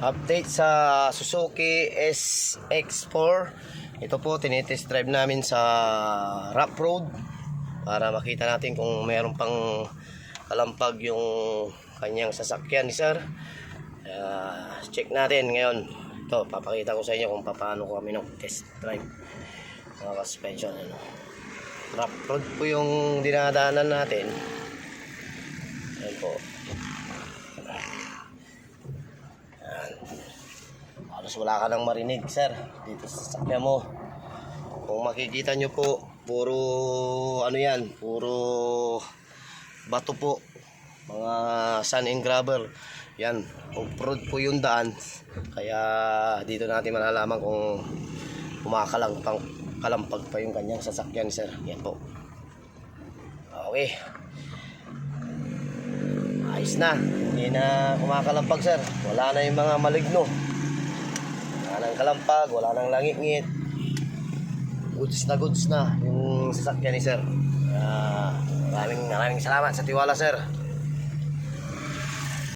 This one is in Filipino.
Update sa Suzuki SX4. Ito po, tinitest drive namin sa rough road para makita natin kung mayroon pang kalampag yung kanyang sasakyan ni sir. Check natin ngayon. Ito, papakita ko sa inyo kung paano ko kami test drive mga suspension. Rough road po yung dinadaanan natin. Ayan po. Halos wala ka nang marinig sir dito sa sasakyan mo. Kung makikita nyo po, puro ano yan, puro bato po, mga sand and gravel yan, off-road po yung daan, kaya dito natin malalaman kung kalampag pa yung kanyang sasakyan sir. Yan po. Okay, ayos na, hindi na kumakalampag sir, wala na yung mga maligno, wala nang kalampag, wala nang langit-ngit, goods na yung sasakyan ni sir. Maraming salamat sa tiwala sir.